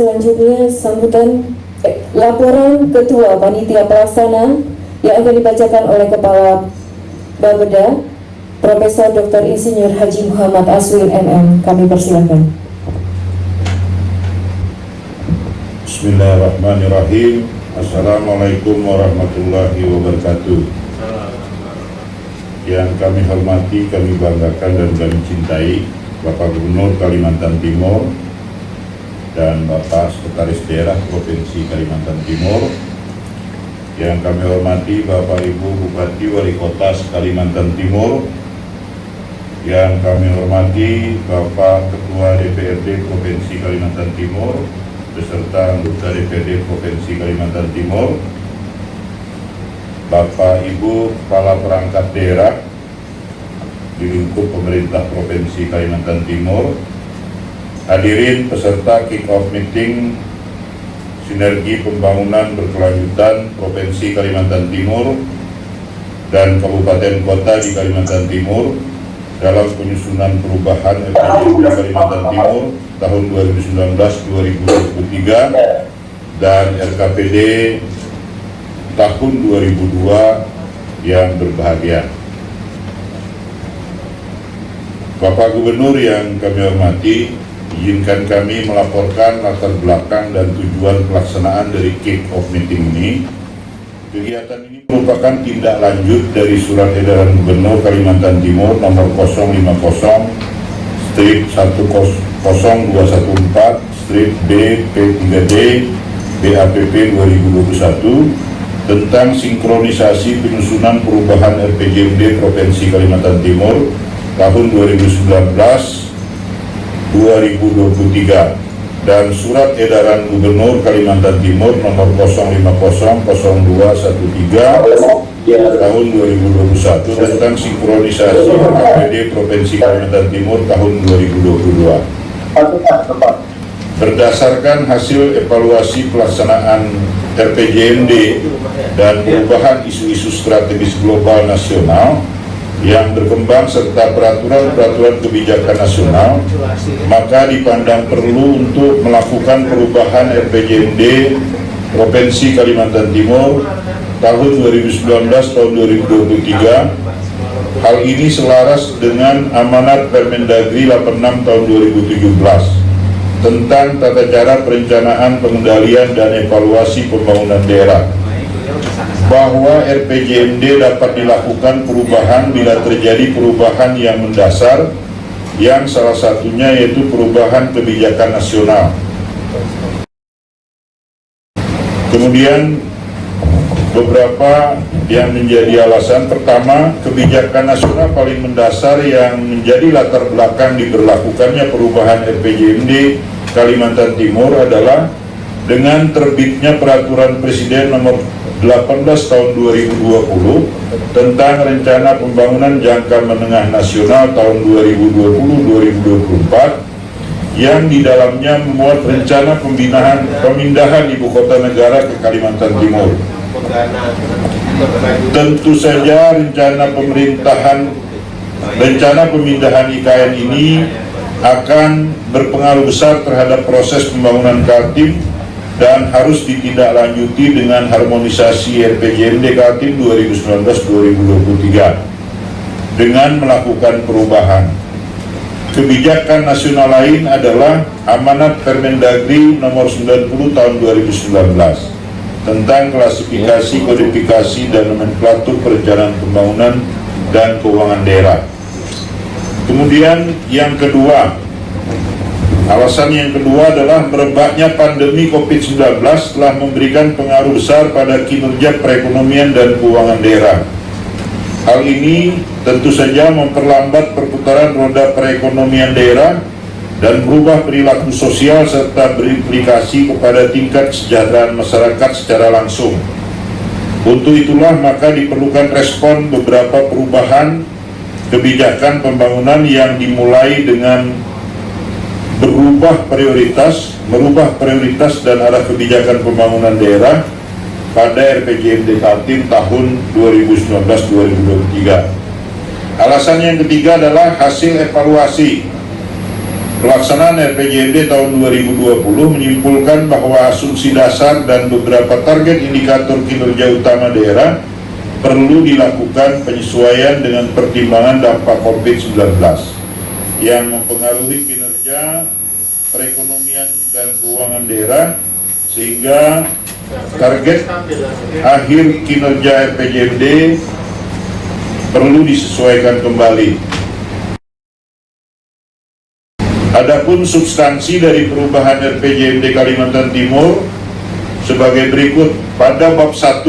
selanjutnya sambutan laporan Ketua Panitia Pelaksana yang akan dibacakan oleh Kepala Bapeda Profesor Dr. Insinyur Haji Muhammad Aswin MM. Kami persilakan. Bismillahirrahmanirrahim. Assalamualaikum warahmatullahi wabarakatuh. Yang kami hormati, kami banggakan dan kami cintai Bapak Gubernur Kalimantan Timur dan Bapak Sekretaris Daerah Provinsi Kalimantan Timur. Yang kami hormati Bapak Ibu Bupati Wali Kota Kalimantan Timur. Yang kami hormati Bapak Ketua DPRD Provinsi Kalimantan Timur beserta anggota DPRD Provinsi Kalimantan Timur, Bapak Ibu Kepala Perangkat Daerah di lingkup pemerintah Provinsi Kalimantan Timur, hadirin peserta kick-off meeting Sinergi Pembangunan Berkelanjutan Provinsi Kalimantan Timur dan Kabupaten Kota di Kalimantan Timur dalam penyusunan perubahan RPJMD Kalimantan Timur tahun 2019-2023 dan RKPD tahun 2002 yang berbahagia. Bapak Gubernur yang kami hormati, izinkan kami melaporkan latar belakang dan tujuan pelaksanaan dari kick-off meeting ini. Kegiatan ini merupakan tindak lanjut dari Surat Edaran Gubernur Kalimantan Timur nomor 050-10-214-B-P3D BAPP 2021 tentang sinkronisasi penyusunan perubahan RPJMD Provinsi Kalimantan Timur tahun 2019-2023 dan Surat Edaran Gubernur Kalimantan Timur nomor 050-0213 tahun 2021 tentang sinkronisasi APD Provinsi Kalimantan Timur tahun 2022. Berdasarkan hasil evaluasi pelaksanaan RPJMD dan perubahan isu-isu strategis global nasional yang berkembang serta peraturan-peraturan kebijakan nasional, maka dipandang perlu untuk melakukan perubahan RPJMD Provinsi Kalimantan Timur tahun 2019 tahun 2023. Hal ini selaras dengan amanat Permendagri 86 tahun 2017 tentang tata cara perencanaan, pengendalian dan evaluasi pembangunan daerah, bahwa RPJMD dapat dilakukan perubahan bila terjadi perubahan yang mendasar, yang salah satunya yaitu perubahan kebijakan nasional. Kemudian beberapa yang menjadi alasan: pertama, kebijakan nasional paling mendasar yang menjadi latar belakang diberlakukannya perubahan RPJMD Kalimantan Timur adalah dengan terbitnya Peraturan Presiden nomor 18 tahun 2020 tentang Rencana Pembangunan Jangka Menengah Nasional tahun 2020-2024 yang di dalamnya memuat rencana pemindahan ibu kota negara ke Kalimantan Timur. Tentu saja rencana pemindahan IKN ini akan berpengaruh besar terhadap proses pembangunan Kaltim dan harus ditindaklanjuti dengan harmonisasi RPJMD Kaltim 2019-2023 dengan melakukan perubahan. Kebijakan nasional lain adalah amanat Permendagri nomor 90 tahun 2019 tentang klasifikasi, kodifikasi dan nomenklatur perencanaan pembangunan dan keuangan daerah. Kemudian yang kedua, alasan yang kedua adalah merebaknya pandemi COVID-19 telah memberikan pengaruh besar pada kinerja perekonomian dan keuangan daerah. Hal ini tentu saja memperlambat perputaran roda perekonomian daerah dan merubah perilaku sosial serta berimplikasi kepada tingkat kesejahteraan masyarakat secara langsung. Untuk itulah maka diperlukan respon beberapa perubahan kebijakan pembangunan yang dimulai dengan merubah prioritas dan arah kebijakan pembangunan daerah pada RPJMD Kaltim tahun 2019-2023. Alasan yang ketiga adalah hasil evaluasi Pelaksanaan RPJMD tahun 2020 menyimpulkan bahwa asumsi dasar dan beberapa target indikator kinerja utama daerah perlu dilakukan penyesuaian dengan pertimbangan dampak COVID-19 yang mempengaruhi kinerja perekonomian dan keuangan daerah, sehingga target akhir kinerja RPJMD perlu disesuaikan kembali. Adapun substansi dari perubahan RPJMD Kalimantan Timur sebagai berikut. Pada bab 1,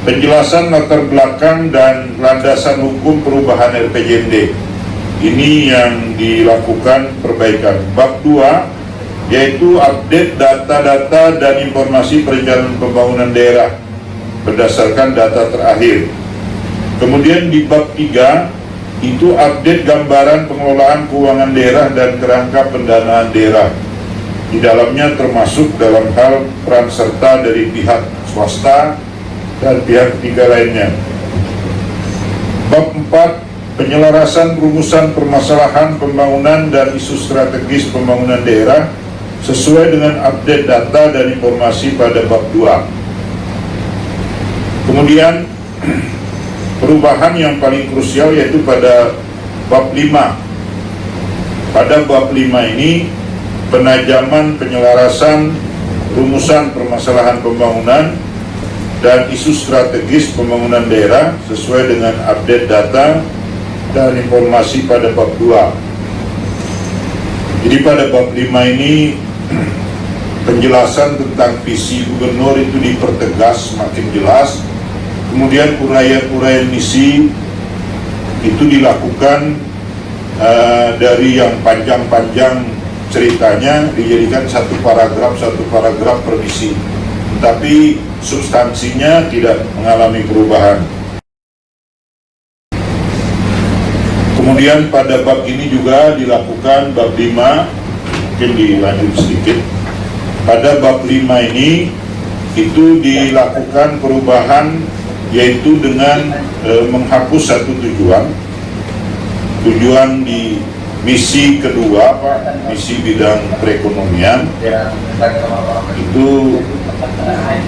penjelasan latar belakang dan landasan hukum perubahan RPJMD. Ini yang dilakukan perbaikan. Bab 2, yaitu update data-data dan informasi perencanaan pembangunan daerah berdasarkan data terakhir. Kemudian di bab 3, itu update gambaran pengelolaan keuangan daerah dan kerangka pendanaan daerah. Di dalamnya termasuk dalam hal peran serta dari pihak swasta dan pihak ketiga lainnya. Bab 4, penyelarasan rumusan permasalahan pembangunan dan isu strategis pembangunan daerah sesuai dengan update data dan informasi pada bab 2. Kemudian perubahan yang paling krusial yaitu pada bab 5. Pada bab 5 ini penajaman penyelarasan rumusan permasalahan pembangunan dan isu strategis pembangunan daerah sesuai dengan update data dan informasi pada bab 2. Jadi pada bab 5 ini penjelasan tentang visi gubernur itu dipertegas semakin jelas. Kemudian uraian-uraian misi itu dilakukan dari yang panjang-panjang ceritanya dijadikan satu paragraf per misi. Tapi substansinya tidak mengalami perubahan. Kemudian pada bab ini juga dilakukan bab 5, mungkin dilanjut sedikit. Pada bab 5 ini itu dilakukan perubahan yaitu dengan menghapus satu tujuan di misi kedua, misi bidang perekonomian itu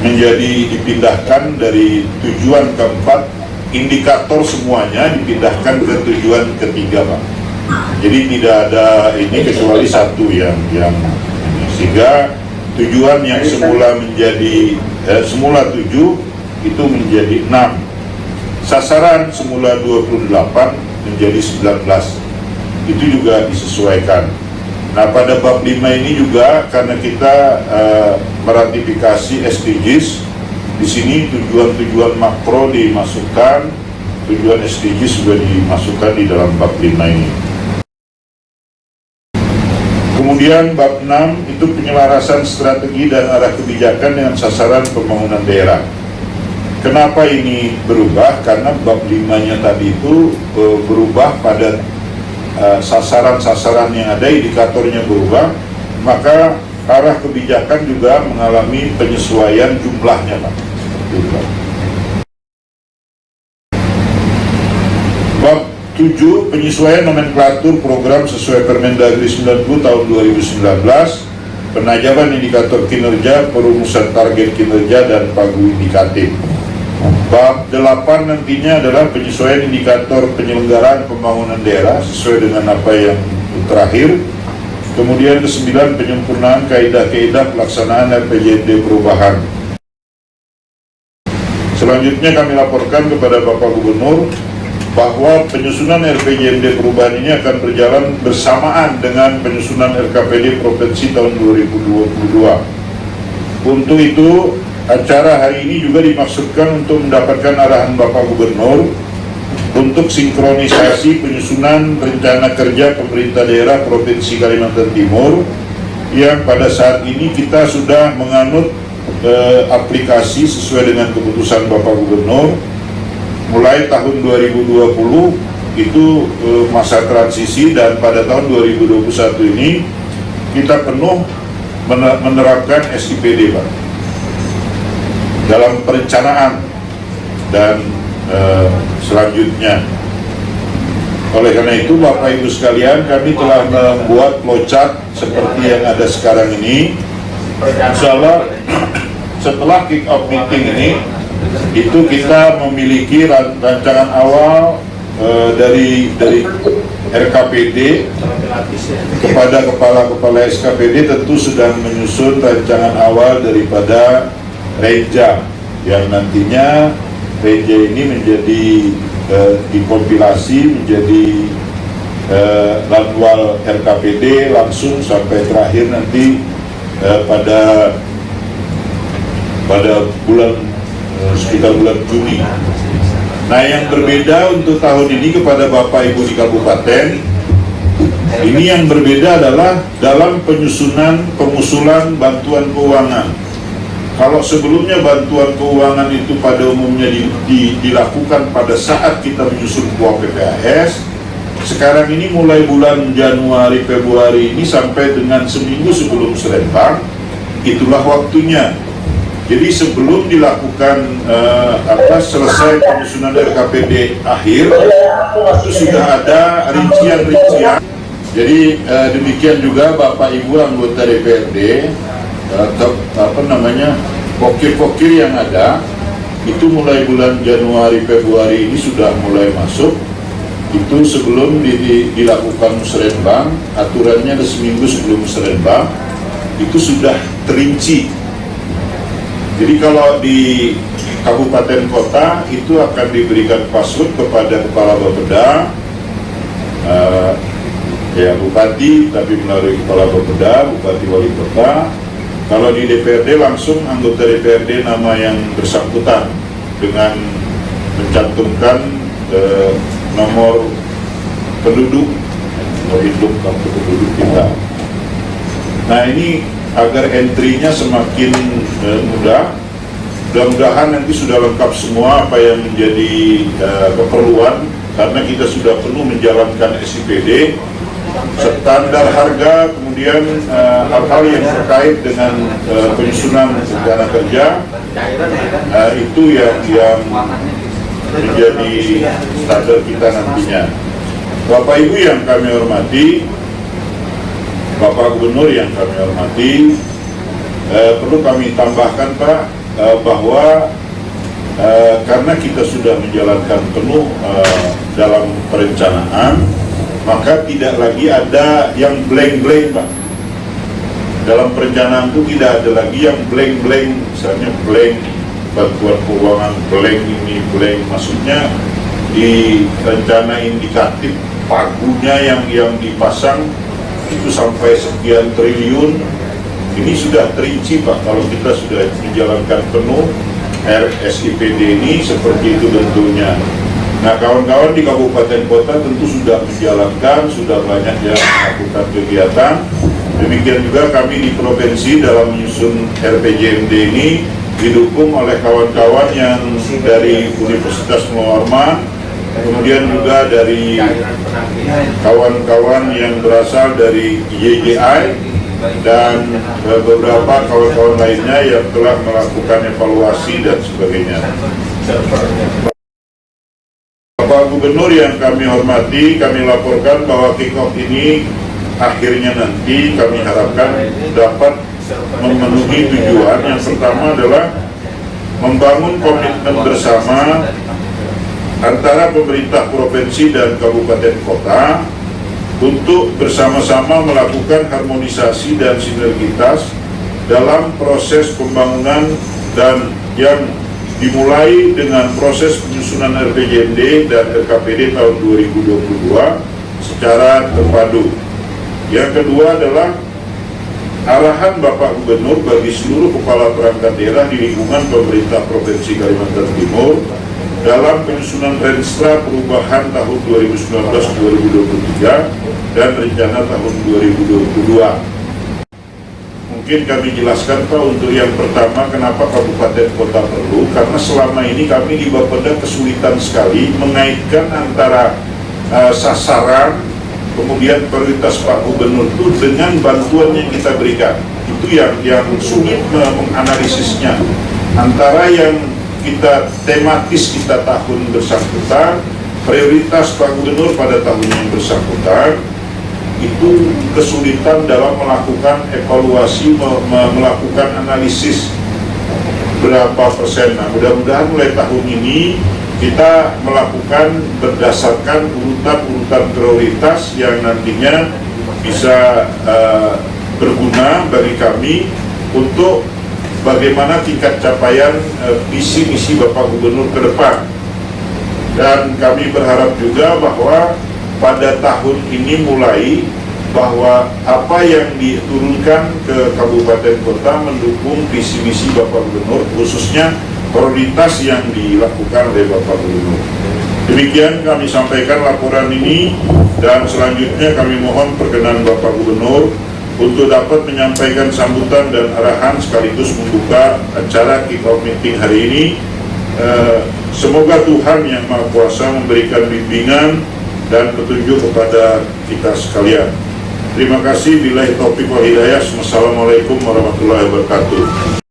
menjadi dipindahkan dari tujuan keempat, indikator semuanya dipindahkan ke tujuan ketiga, Pak. Jadi tidak ada ini kecuali satu yang sehingga tujuan yang semula menjadi semula 7 itu menjadi 6. Sasaran semula 28 menjadi 19. Itu juga disesuaikan. Nah, pada bab 5 ini juga karena kita meratifikasi SDGs, di sini tujuan-tujuan makro dimasukkan, tujuan SDGs juga dimasukkan di dalam bab 5 ini. Kemudian bab 6 itu penyelarasan strategi dan arah kebijakan dengan sasaran pembangunan daerah. Kenapa ini berubah? Karena bab 5-nya tadi itu berubah pada sasaran-sasaran yang ada, indikatornya berubah, maka arah kebijakan juga mengalami penyesuaian jumlahnya, Pak. Bab 7, penyesuaian nomenklatur program sesuai Permendagri 90 tahun 2019, penajaman indikator kinerja, perumusan target kinerja, dan pagu indikatif. Bab 8 nantinya adalah penyesuaian indikator penyelenggaraan pembangunan daerah sesuai dengan apa yang terakhir. Kemudian ke-9, penyempurnaan kaidah-kaidah pelaksanaan RPJMD perubahan. Selanjutnya kami laporkan kepada Bapak Gubernur bahwa penyusunan RPJMD perubahan ini akan berjalan bersamaan dengan penyusunan RKPD Provinsi tahun 2022. Untuk itu, acara hari ini juga dimaksudkan untuk mendapatkan arahan Bapak Gubernur untuk sinkronisasi penyusunan rencana kerja pemerintah daerah Provinsi Kalimantan Timur yang pada saat ini kita sudah menganut aplikasi sesuai dengan keputusan Bapak Gubernur. Mulai tahun 2020 itu masa transisi, dan pada tahun 2021 ini kita penuh menerapkan SIPD, Pak, dalam perencanaan dan selanjutnya. Oleh karena itu, Bapak Ibu sekalian, kami telah membuat flowchart seperti yang ada sekarang ini. Insya Allah setelah kick off meeting ini, itu kita memiliki rancangan awal dari RKPD kepada kepala-kepala SKPD, tentu sedang menyusun rancangan awal daripada Renja, yang nantinya Renja ini menjadi dikompilasi menjadi Lanwal RKPD langsung sampai terakhir nanti pada bulan sekitar bulan Juni. Nah, yang berbeda untuk tahun ini kepada Bapak Ibu di kabupaten, ini yang berbeda adalah dalam pengusulan bantuan keuangan. Kalau sebelumnya bantuan keuangan itu pada umumnya dilakukan pada saat kita menyusun KUA PPAS, sekarang ini mulai bulan Januari Februari ini sampai dengan seminggu sebelum Serembang, itulah waktunya. Jadi sebelum dilakukan selesai penyusunan RKPD akhir, itu sudah ada rincian-rincian. Jadi demikian juga Bapak Ibu anggota DPRD, pokir-pokir yang ada, itu mulai bulan Januari Februari ini sudah mulai masuk. Itu sebelum dilakukan musrenbang, aturannya ada seminggu sebelum musrenbang, itu sudah terinci. Jadi kalau di kabupaten kota itu akan diberikan password kepada kepala Bapeda, bupati, tapi melalui kepala Bapeda, bupati wali kota. Kalau di DPRD langsung anggota DPRD nama yang bersangkutan dengan mencantumkan nomor penduduk, nomor hidup kartu penduduk kita. Nah, ini agar entry-nya semakin mudah. Mudah-mudahan nanti sudah lengkap semua apa yang menjadi keperluan, karena kita sudah penuh menjalankan SIPD, standar harga, kemudian hal-hal yang terkait dengan penyusunan rencana kerja, itu yang menjadi standar kita nantinya. Bapak Ibu yang kami hormati, Bapak Gubernur yang kami hormati, perlu kami tambahkan Pak, bahwa karena kita sudah menjalankan penuh dalam perencanaan, maka tidak lagi ada yang blank-blank Pak. Dalam perencanaan itu tidak ada lagi yang blank-blank, misalnya blank bantuan keuangan, blank ini, blank, maksudnya di rencana indikatif pagunya yang dipasang itu sampai sekian triliun, ini sudah terinci Pak. Kalau kita sudah menjalankan penuh RSIPD ini seperti itu bentuknya. Nah, kawan-kawan di kabupaten kota tentu sudah menjalankan, sudah banyak yang melakukan kegiatan. Demikian juga kami di provinsi dalam menyusun RPJMD ini didukung oleh kawan-kawan yang dari Universitas Muhammadiyah, kemudian juga dari kawan-kawan yang berasal dari YJI dan beberapa kawan-kawan lainnya yang telah melakukan evaluasi dan sebagainya. Bapak Gubernur yang kami hormati, kami laporkan bahwa kick-off ini akhirnya nanti kami harapkan dapat memenuhi tujuan. Yang pertama adalah membangun komitmen bersama antara pemerintah provinsi dan kabupaten kota untuk bersama-sama melakukan harmonisasi dan sinergitas dalam proses pembangunan dan yang dimulai dengan proses penyusunan RPJMD dan RKPD tahun 2022 secara terpadu. Yang kedua adalah arahan Bapak Gubernur bagi seluruh kepala perangkat daerah di lingkungan pemerintah Provinsi Kalimantan Timur dalam penyusunan Renstra Perubahan tahun 2019-2023 dan rencana tahun 2022. Mungkin kami jelaskan Pak, untuk yang pertama kenapa kabupaten kota perlu, karena selama ini kami di Bapeda kesulitan sekali mengaitkan antara sasaran kemudian prioritas Pak Gubernur itu dengan bantuan yang kita berikan. Itu yang sulit menganalisisnya antara yang kita tematis kita tahun bersangkutan prioritas Pak Gubernur pada tahun yang bersangkutan itu kesulitan dalam melakukan evaluasi, melakukan analisis berapa persen. Nah, mudah-mudahan mulai tahun ini kita melakukan berdasarkan urutan-urutan prioritas yang nantinya bisa berguna bagi kami untuk bagaimana tingkat capaian visi misi Bapak Gubernur ke depan. Dan kami berharap juga bahwa pada tahun ini mulai bahwa apa yang diturunkan ke kabupaten kota mendukung visi misi Bapak Gubernur, khususnya prioritas yang dilakukan oleh Bapak Gubernur. Demikian kami sampaikan laporan ini, dan selanjutnya kami mohon perkenan Bapak Gubernur untuk dapat menyampaikan sambutan dan arahan sekaligus membuka acara kick-off meeting hari ini. Semoga Tuhan Yang Maha Kuasa memberikan bimbingan dan petunjuk kepada kita sekalian. Terima kasih. Billahi taufiq wal hidayah. Wassalamualaikum warahmatullahi wabarakatuh.